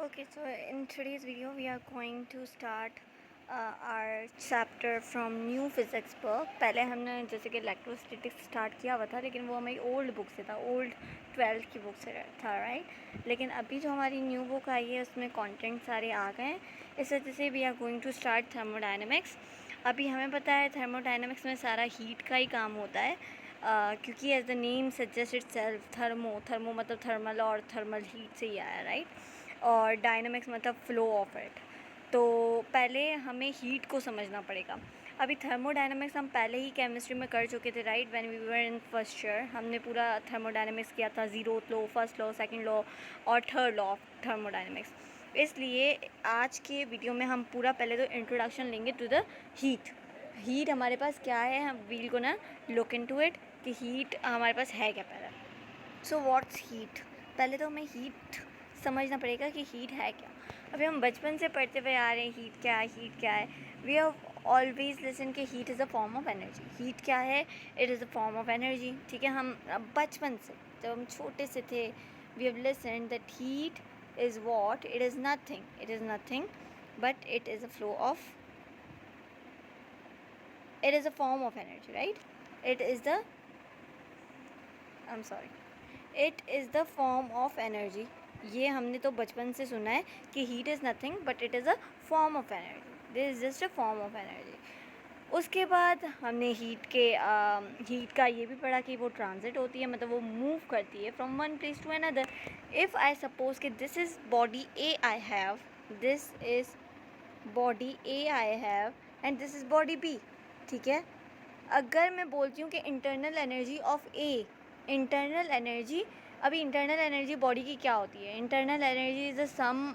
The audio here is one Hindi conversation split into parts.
Okay, so in today's video we are going to start our chapter from new physics book. पहले हमने जैसे कि इलेक्ट्रोस्टैटिक्स स्टार्ट किया हुआ था, लेकिन वो हमारी ओल्ड बुक से था, ओल्ड 12th की बुक से था, राइट। लेकिन अभी जो हमारी न्यू बुक आई है उसमें कंटेंट सारे आ गए हैं, इस वजह से we are going to start thermodynamics. अभी हमें पता है थर्मोडायनेमिक्स में सारा हीट का ही काम होता है, क्योंकि as the name suggest itself thermo मतलब थर्मल और थर्मल हीट से ही आया, राइट। और डायनामिक्स मतलब फ़्लो ऑफ इट। तो पहले हमें हीट को समझना पड़ेगा। अभी थर्मोडायनामिक्स हम पहले ही केमिस्ट्री में कर चुके थे, right. When we were in first year हमने पूरा थर्मोडायनामिक्स किया था, 0th law, first law, second law और थर्ड लॉ ऑफ थर्मोडायनामिक्स। इसलिए आज के वीडियो में हम पूरा पहले तो इंट्रोडक्शन लेंगे टू द हीट हमारे पास क्या है, हम वील को ना लुक इनटू इट कि हीट हमारे पास है क्या पहले। So what's heat. पहले तो हमें हीट समझना पड़ेगा कि हीट है क्या। अभी हम बचपन से पढ़ते हुए आ रहे हैं हीट क्या है। वी हैव ऑलवेज लिसन कि heat is a form of energy. Heat क्या है? It is a form of energy, ठीक है। हम बचपन से जब हम छोटे से थे we have listen that heat is what, it is nothing but it is a flow of, it is a form of energy, right? it is the I'm sorry it is the form of energy। ये हमने तो बचपन से सुना है कि heat is nothing but it is a form of energy, this is just a form of energy. उसके बाद हमने हीट का ये भी पढ़ा कि वो ट्रांजिट होती है, मतलब वो मूव करती है from one place to another. If I suppose कि this is body A I have, this is body A I have and this is body B, ठीक है। अगर मैं बोलती हूँ कि internal energy of A, internal energy, अभी इंटरनल एनर्जी बॉडी की क्या होती है? Internal energy is the sum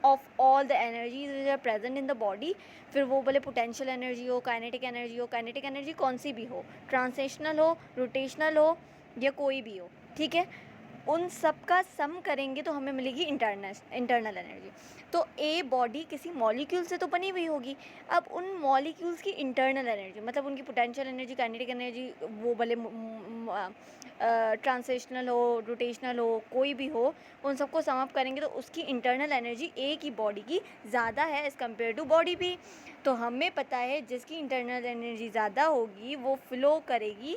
of all the energies which are present in the body. फिर वो बोले पोटेंशियल एनर्जी हो, काइनेटिक एनर्जी कौन सी भी हो, ट्रांसलेशनल हो, रोटेशनल हो या कोई भी हो, ठीक है। उन सब का सम करेंगे तो हमें मिलेगी इंटरनल एनर्जी। तो ए बॉडी किसी मॉलिक्यूल से तो बनी हुई होगी। अब उन मॉलिक्यूल्स की इंटरनल एनर्जी मतलब उनकी पोटेंशियल एनर्जी, काइनेटिक एनर्जी, वो भले ट्रांसलेशनल हो, रोटेशनल हो, कोई भी हो, उन सबको सम अप करेंगे तो उसकी इंटरनल एनर्जी ए की बॉडी की ज़्यादा है as compare to body B. तो हमें पता है जिसकी इंटरनल एनर्जी ज़्यादा होगी वो फ्लो करेगी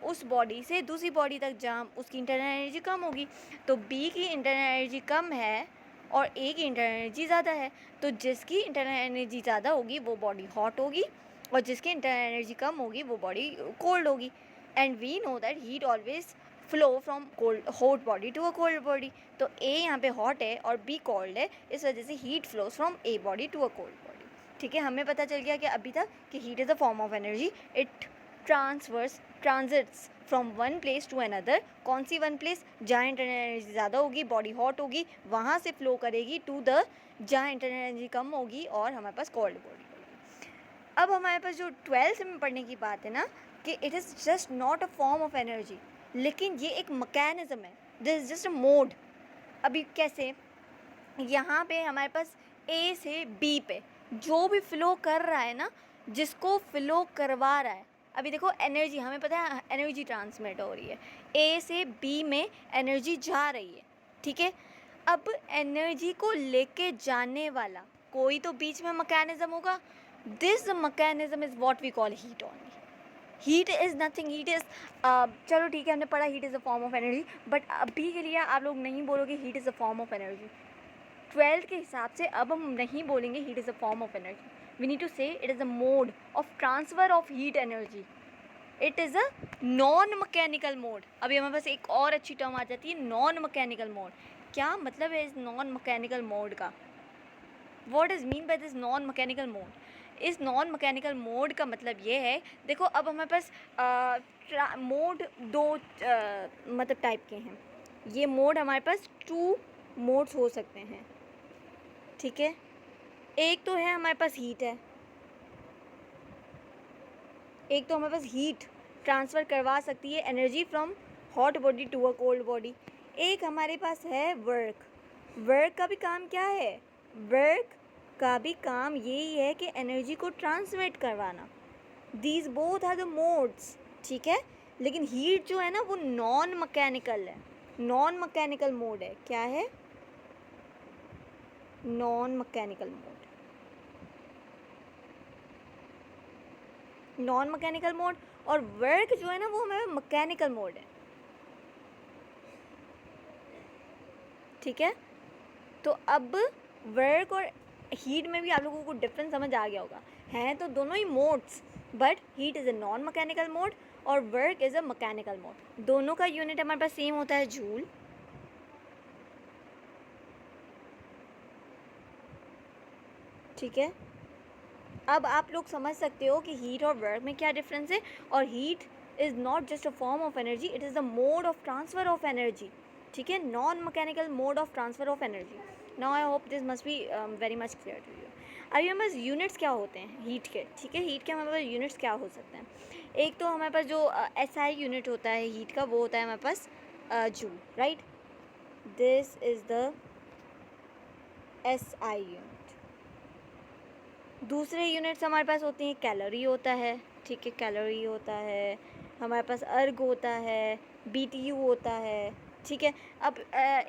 उस बॉडी से दूसरी बॉडी तक जहाँ उसकी इंटरनल एनर्जी कम होगी। तो बी की इंटरनल एनर्जी कम है और ए की इंटरनल एनर्जी ज़्यादा है, तो जिसकी इंटरनल एनर्जी ज़्यादा होगी वो बॉडी हॉट होगी और जिसकी इंटरनल एनर्जी कम होगी वो बॉडी कोल्ड होगी। And we know that heat always flow from cold hot body to a cold body. तो ए यहाँ पे हॉट है और बी कोल्ड है, इस वजह से heat flows from A body to a cold body, ठीक है। हमें पता चल गया कि अभी तक कि heat is a form of energy, it transits from one place to another. कौन सी वन प्लेस? जहाँ इंटरनल एनर्जी ज़्यादा होगी, बॉडी हॉट होगी, वहाँ से फ्लो करेगी टू द जहाँ इंटरनल एनर्जी कम होगी और हमारे पास कोल्ड बॉडी होगी। अब हमारे पास जो 12th में पढ़ने की बात है ना कि it is just not a form of energy, लेकिन ये एक मैकेनिज़्म है, this is just a mode. अभी कैसे? यहाँ पे हमारे पास ए से बी पे जो भी फ्लो कर रहा है ना, जिसको फ्लो करवा रहा है, अभी देखो एनर्जी हमें पता है एनर्जी ट्रांसमिट हो रही है, ए से बी में एनर्जी जा रही है, ठीक है। अब एनर्जी को लेके जाने वाला कोई तो बीच में मैकेनिज्म होगा, this mechanism is what we call heat only. Heat is nothing, heat is चलो ठीक है हमने पढ़ा heat is a form of energy, but अभी के लिए आप लोग नहीं बोलोगे heat is a form of energy. 12th के हिसाब से अब हम नहीं बोलेंगे heat is a form of energy, we need to say it is a mode of transfer of heat energy, it is a non mechanical mode. अभी हमारे पास एक और अच्छी टर्म आ जाती है, नॉन मैकेनिकल मोड। क्या मतलब है इस नॉन मैकेनिकल मोड का? What is mean by this non mechanical mode? इस नॉन मैकेनिकल मोड का मतलब ये है, देखो अब हमारे पास मोड दो मतलब टाइप के हैं। ये मोड हमारे पास 2 मोड्स हो सकते हैं, ठीक है। एक तो है हमारे पास हीट है, एक तो हमारे पास हीट ट्रांसफ़र करवा सकती है energy from hot body to a cold body. एक हमारे पास है वर्क। वर्क का भी काम क्या है? वर्क का भी काम यही है कि एनर्जी को ट्रांसमिट करवाना। These both are the modes, ठीक है। लेकिन हीट जो है ना वो नॉन मैकेनिकल है, नॉन मैकेनिकल मोड है। क्या है? Non mechanical mode, non mechanical mode, और वर्क जो है ना वो हमारा मैकेनिकल मोड है, ठीक है। तो अब वर्क और हीट में भी आप लोगों को डिफरेंस समझ आ गया होगा, हैं तो दोनों ही modes, but heat is a non mechanical mode और work is a mechanical mode. दोनों का यूनिट हमारे पास सेम होता है, जूल। ठीक है, अब आप लोग समझ सकते हो कि हीट और वर्क में क्या डिफरेंस है, और heat is not just a form of energy, it is the mode of transfer of energy, ठीक है, non mechanical mode of transfer of energy. Now I hope this must be very much clear to you. अभी हमारे पास यूनिट्स क्या होते हैं हीट के, ठीक है, हीट के हमारे पास यूनिट्स क्या हो सकते हैं। एक तो हमारे पास जो SI यूनिट होता है हीट का, वो होता है हमारे पास joule, right, this is the SI unit. दूसरे यूनिट्स हमारे पास होती हैं, कैलोरी होता है, ठीक है, कैलोरी होता है, हमारे पास अर्ग होता है, BTU होता है, ठीक है। अब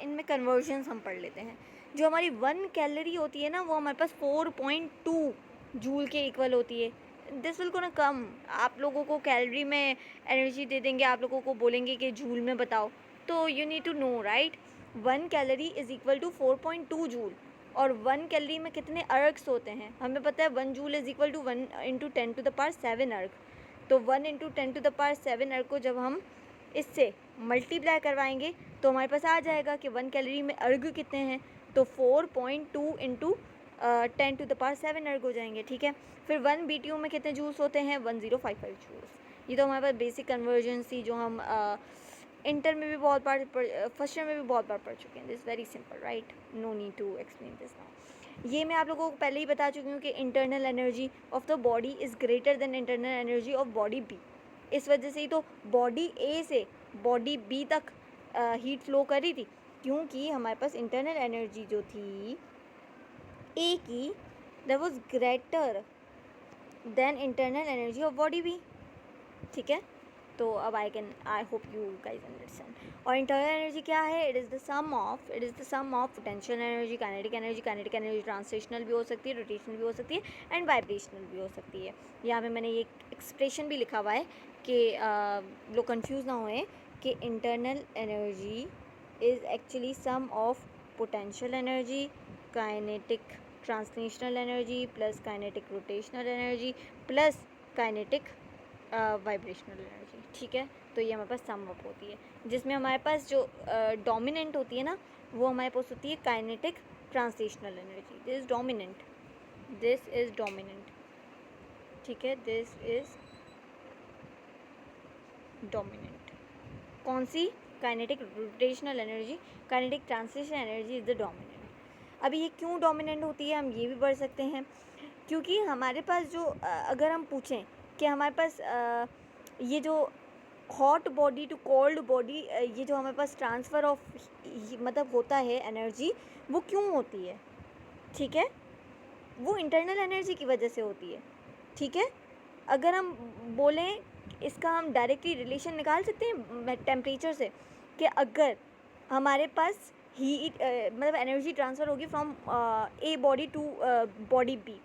इनमें कन्वर्जन्स हम पढ़ लेते हैं। जो हमारी 1 कैलोरी होती है ना, वो हमारे पास 4.2 जूल के इक्वल होती है। दिस विल गोना कम, आप लोगों को कैलोरी में एनर्जी दे देंगे, आप लोगों को बोलेंगे कि जूल में बताओ, तो you need to know, right, 1 calorie is equal to 4.2 joule. और 1 कैलोरी में कितने अर्ग्स होते हैं, हमें पता है 1 जूल इज़ इक्वल टू 1 × 10⁻7 अर्ग। तो 1 × 10⁻7 अर्ग को जब हम इससे मल्टीप्लाई करवाएंगे तो हमारे पास आ जाएगा कि 1 कैलोरी में अर्ग कितने हैं, तो 4.2 × 10⁻7 अर्ग हो जाएंगे, ठीक है। फिर 1 BTU में कितने जूल्स होते हैं, 1055 जूल्स। ये तो हमारे पास बेसिक कन्वर्जन थी जो हम इंटर में भी बहुत बार फर्स्ट ईयर में भी बहुत बार पढ़ चुके हैं। This very simple, right, no need to explain this now. ये मैं आप लोगों को पहले ही बता चुकी हूँ कि internal energy of the body is greater than internal energy of body B. इस वजह से ही तो बॉडी ए से बॉडी बी तक हीट फ्लो कर रही थी, क्योंकि हमारे पास इंटरनल एनर्जी जो थी ए की, that was greater than internal energy of body B, ठीक है। तो अब I hope you guys understand. और इंटरनल एनर्जी क्या है, it is the sum of potential energy, kinetic energy translational भी हो सकती है, रोटेशनल भी हो सकती है, एंड वाइब्रेशनल भी हो सकती है। यहाँ पे मैंने ये एक्सप्रेशन भी लिखा हुआ है कि लोग कंफ्यूज ना होए कि internal energy is actually sum of potential energy, kinetic translational energy plus kinetic rotational energy plus kinetic vibrational energy, ठीक है। तो ये हमारे पास सम अप होती है, जिसमें हमारे पास जो डोमिनेंट होती है ना, वो हमारे पास होती है kinetic translational energy. This is dominant, ठीक है, दिस इज़ डोमिनेंट। कौन सी, kinetic rotational energy, kinetic translation energy is the dominant. अभी ये क्यों डोमिनेंट होती है, हम ये भी पढ़ सकते हैं, क्योंकि हमारे पास जो अगर हम पूछें कि हमारे पास ये जो hot body to cold body, ये जो हमारे पास ट्रांसफ़र ऑफ मतलब होता है एनर्जी, वो क्यों होती है, ठीक है, वो इंटरनल एनर्जी की वजह से होती है, ठीक है। अगर हम बोलें, इसका हम डायरेक्टली रिलेशन निकाल सकते हैं टेम्परेचर से, कि अगर हमारे पास हीट मतलब एनर्जी ट्रांसफ़र होगी from A body to body B,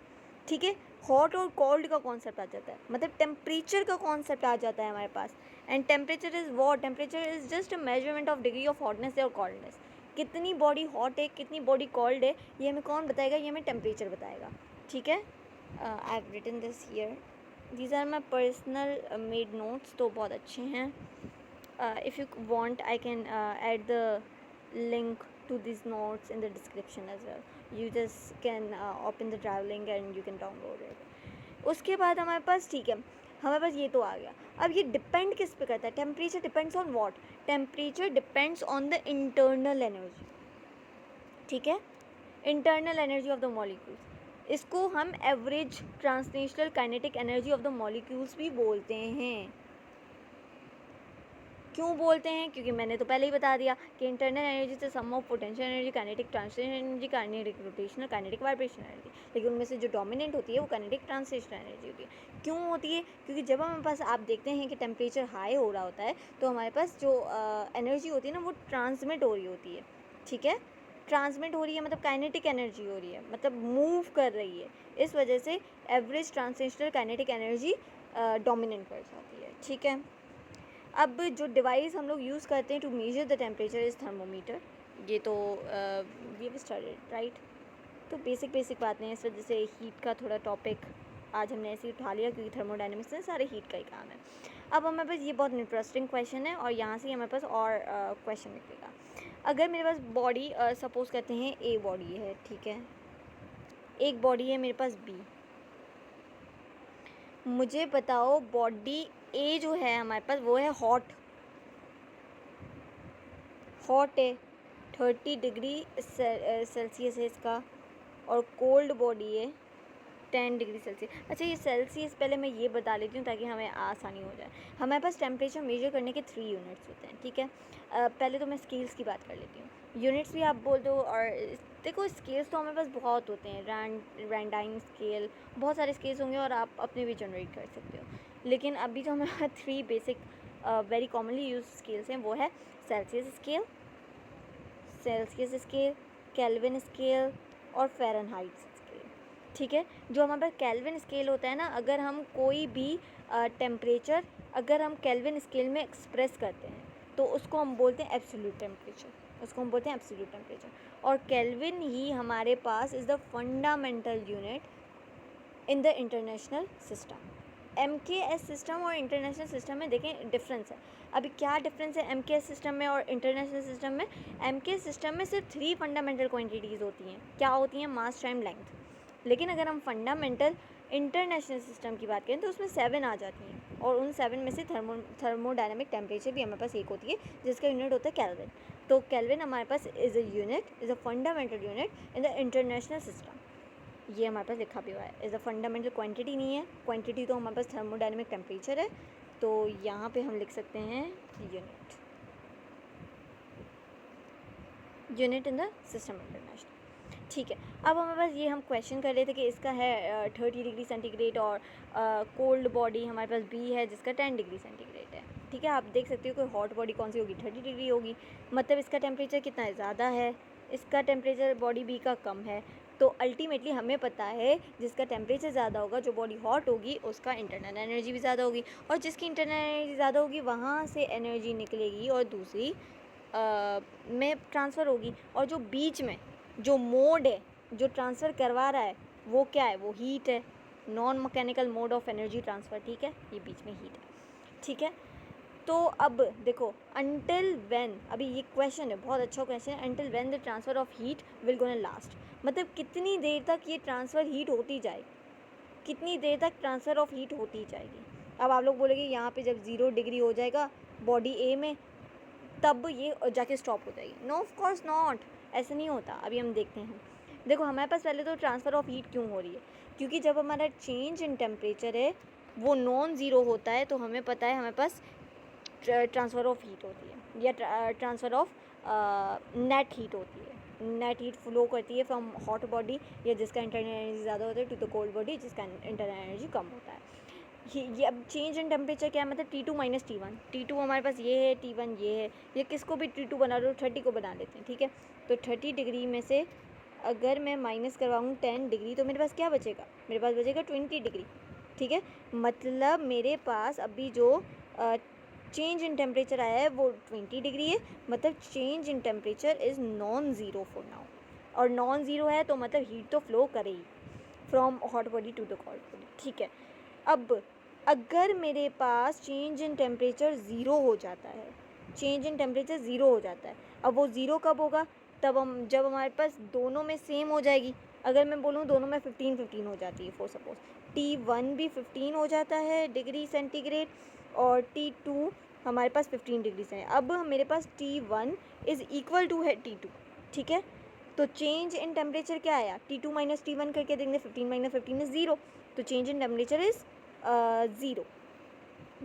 ठीक है, हॉट और कोल्ड का कॉन्सेप्ट आ जाता है, मतलब टेम्परेचर का कॉन्सेप्ट आ जाता है हमारे पास। And temperature is what, temperature is just a measurement of degree of hotness और कोल्डनेस। कितनी बॉडी हॉट है, कितनी बॉडी कोल्ड है, ये हमें कौन बताएगा, ये हमें टेम्परेचर बताएगा, ठीक है। I have written this here, these are my personal made notes, तो बहुत अच्छे हैं। If you want I can add the link to these notes in the description as well. You just can open the drive link and you can download it. उसके बाद हमारे पास, ठीक है, हमारे पास ये तो आ गया। अब ये डिपेंड किस पे करता है, temperature depends on what, temperature depends on the internal energy, ठीक है, internal energy of the molecules. इसको हम average translational kinetic energy of the molecules भी बोलते हैं। क्यों बोलते हैं, क्योंकि मैंने तो पहले ही बता दिया कि इंटरनल एनर्जी से sum of potential energy, kinetic translational energy, kinetic rotational, kinetic vibrational energy, लेकिन उनमें से जो डोमिनेंट होती है वो काइनेटिक ट्रांसलेशनल एनर्जी होती है। क्यों होती है, क्योंकि जब हमारे पास आप देखते हैं कि टेम्परेचर हाई हो रहा होता है, तो हमारे पास जो एनर्जी होती है ना, वो ट्रांसमिट हो रही होती है, ठीक है, ट्रांसमिट हो रही है, मतलब काइनेटिक एनर्जी हो रही है, मतलब मूव कर रही है, इस वजह से average translational kinetic energy dominant कर जाती है। ठीक है, अब जो डिवाइस हम लोग यूज़ करते हैं to measure the temperature is thermometer. ये तो वी हैव स्टार्टेड राइट। तो बेसिक बातें हैं, इस वजह से हीट का थोड़ा टॉपिक आज हमने ऐसे ही उठा लिया, क्योंकि थर्मोडायनेमिक्स में सारे हीट का ही काम है। अब हमारे पास ये बहुत इंटरेस्टिंग क्वेश्चन है, और यहाँ से हमारे पास और क्वेश्चन निकलेगा। अगर मेरे पास बॉडी सपोज करते हैं ए बॉडी है, ठीक है, एक बॉडी है मेरे पास बी। मुझे बताओ बॉडी ए जो है हमारे पास वो है हॉट है, 30 डिग्री सेल्सियस है इसका, और कोल्ड बॉडी है 10 डिग्री सेल्सियस। अच्छा, ये सेल्सियस पहले मैं ये बता लेती हूँ ताकि हमें आसानी हो जाए। हमारे पास टेम्परेचर मेजर करने के 3 यूनिट्स होते हैं, ठीक है। पहले तो मैं स्केल्स की बात कर लेती हूँ, यूनिट्स भी आप बोल दो। और देखो स्केल्स तो हमारे पास बहुत होते हैं, रैंडाइन स्केल, बहुत सारे स्केल्स होंगे और आप अपने भी जनरेट कर सकते हो। लेकिन अभी जो हमारे पास 3 basic very commonly use scales हैं वो है सेल्सियस स्केल, केल्विन स्केल और फ़ारेनहाइट स्केल। ठीक है, जो हमारे पास केल्विन स्केल होता है ना, अगर हम कोई भी टेम्परेचर अगर हम केल्विन स्केल में एक्सप्रेस करते हैं तो उसको हम बोलते हैं एब्सोल्यूट टेम्परेचर, और केल्विन ही हमारे पास is the fundamental unit in the international system. MKS system और इंटरनेशनल सिस्टम में देखें डिफरेंस है। अभी क्या डिफरेंस है MKS सिस्टम में और इंटरनेशनल सिस्टम में? MKS सिस्टम में सिर्फ 3 फंडामेंटल क्वांटिटीज़ होती हैं। क्या होती हैं? मास, टाइम, लेंथ। लेकिन अगर हम फंडामेंटल इंटरनेशनल सिस्टम की बात करें तो उसमें 7 आ जाती हैं, और उन 7 में से थर्मोडायनेमिक टेम्परेचर भी हमारे पास एक होती है जिसका यूनिट होता है केल्विन। तो केल्विन हमारे पास is a fundamental unit in the international system. ये हमारे पास लिखा भी हुआ है, इज़ अ फंडामेंटल क्वांटिटी नहीं है, क्वांटिटी तो हमारे पास थर्मोडायनेमिक टेम्परेचर है। तो यहाँ पे हम लिख सकते हैं unit in the system international. ठीक है, अब हमारे पास ये हम क्वेश्चन कर रहे थे कि इसका है 30 डिग्री सेंटीग्रेड, और कोल्ड बॉडी हमारे पास बी है जिसका 10 डिग्री सेंटीग्रेड है। ठीक है, आप देख सकते हो कि हॉट बॉडी कौन सी होगी, 30 डिग्री होगी, मतलब इसका टेम्परेचर कितना है, ज़्यादा है, इसका टेम्परेचर बॉडी बी का कम है। तो अल्टीमेटली हमें पता है जिसका टेम्परेचर ज़्यादा होगा, जो बॉडी हॉट होगी, उसका इंटरनल एनर्जी भी ज़्यादा होगी, और जिसकी इंटरनल एनर्जी ज़्यादा होगी वहाँ से एनर्जी निकलेगी और दूसरी में ट्रांसफ़र होगी। और जो बीच में जो मोड है जो ट्रांसफ़र करवा रहा है वो क्या है, वो हीट है, non mechanical mode of energy transfer. ठीक है, ये बीच में हीट है। ठीक है, तो अब देखो अंटिल व्हेन, अभी ये क्वेश्चन है, बहुत अच्छा क्वेश्चन है, until when the transfer of heat will gonna last, मतलब कितनी देर तक ये ट्रांसफ़र हीट होती जाएगी, कितनी देर तक ट्रांसफ़र ऑफ हीट होती जाएगी। अब आप लोग बोलेंगे यहाँ पे जब 0 डिग्री हो जाएगा बॉडी ए में तब ये जाके स्टॉप हो जाएगी। नो ऑफ कोर्स नॉट, ऐसा नहीं होता। अभी हम देखते हैं। देखो हमारे पास पहले तो ट्रांसफ़र ऑफ हीट क्यों हो रही है, क्योंकि जब हमारा चेंज इन टेम्परेचर है वो नॉन ज़ीरो होता है, तो हमें पता है हमारे पास ट्रांसफ़र ऑफ हीट होती है, या ट्रांसफ़र ऑफ नेट हीट होती है। नेट हीट फ्लो करती है फ्रॉम हॉट बॉडी, या जिसका इंटरनल एनर्जी ज़्यादा होता है, टू द कोल्ड बॉडी जिसका इंटरनल एनर्जी कम होता है। ये अब चेंज इन टेम्परेचर क्या है, मतलब T2 माइनस T1। T2 हमारे पास ये है, T1 ये है, ये किसको भी T2 बना लो, 30 को बना लेते हैं। ठीक है, तो 30 डिग्री में से अगर मैं माइनस करवाऊँ 10 डिग्री तो मेरे पास क्या बचेगा, मेरे पास बचेगा 20 डिग्री। ठीक है, मतलब मेरे पास अभी जो चेंज इन टेम्परेचर आया है वो 20 डिग्री है, मतलब change in temperature is non zero for now, और नॉन ज़ीरो है तो मतलब हीट तो फ्लो करेगी from hot body to the cold body. ठीक है, अब अगर मेरे पास चेंज इन टेम्परेचर ज़ीरो हो जाता है, चेंज इन टेम्परेचर ज़ीरो हो जाता है, अब वो ज़ीरो कब होगा, तब जब हमारे पास दोनों में सेम हो जाएगी। अगर मैं बोलूँ दोनों में 15 हो जाती है, फॉर सपोज T1 भी 15 हो जाता है डिग्री सेंटीग्रेड, और T2 हमारे पास 15 डिग्री से है। अब मेरे पास T1 इज़ इक्वल टू है T2। ठीक है, तो चेंज इन टेम्परेचर क्या आया, T2 माइनस T1 करके देंगे, 15 माइनस 15 इज़ ज़ीरो, तो change in temperature is zero.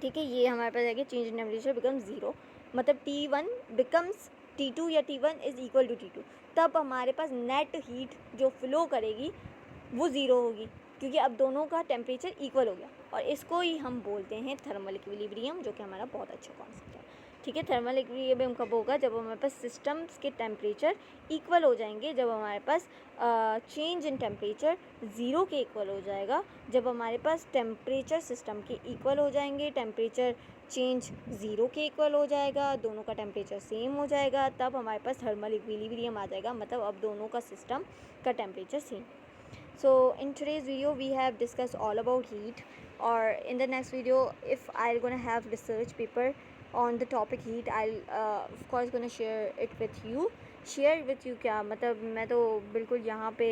ठीक है, ये हमारे पास है कि change in temperature become zero, मतलब T1 बिकम्स T2 या T1 is equal to T2, तब हमारे पास नेट हीट जो फ्लो करेगी वो ज़ीरो होगी, क्योंकि अब दोनों का टेम्परेचर इक्वल हो गया, और इसको ही हम बोलते हैं थर्मल इक्विलिब्रियम, जो कि हमारा बहुत अच्छा कॉन्सेप्ट है। ठीक है। थर्मल इक्विलिब्रियम कब होगा? जब हमारे पास सिस्टम्स के टेम्परेचर इक्वल हो जाएंगे, जब हमारे पास चेंज इन टेम्परेचर ज़ीरो के इक्वल हो जाएगा, जब हमारे पास टेम्परेचर सिस्टम के इक्वल हो जाएंगे, टेम्परेचर चेंज ज़ीरो के इक्वल हो जाएगा, दोनों का टेम्परेचर सेम हो जाएगा, तब हमारे पास थर्मल इक्विलिब्रियम आ जाएगा, मतलब अब दोनों का सिस्टम का temperature same. So in today's video we have discussed all about heat, or in the next video if I'm gonna have research paper on the topic heat, I'll of course gonna share it with you। क्या मतलब, मैं तो बिल्कुल यहाँ पे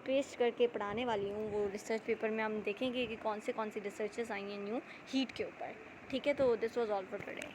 पेस्ट करके पढ़ाने वाली हूँ वो रिसर्च पेपर में। हम देखेंगे कि कौन सी रिसर्चेस आई हैं न्यू हीट के ऊपर। ठीक है, तो this was all for today.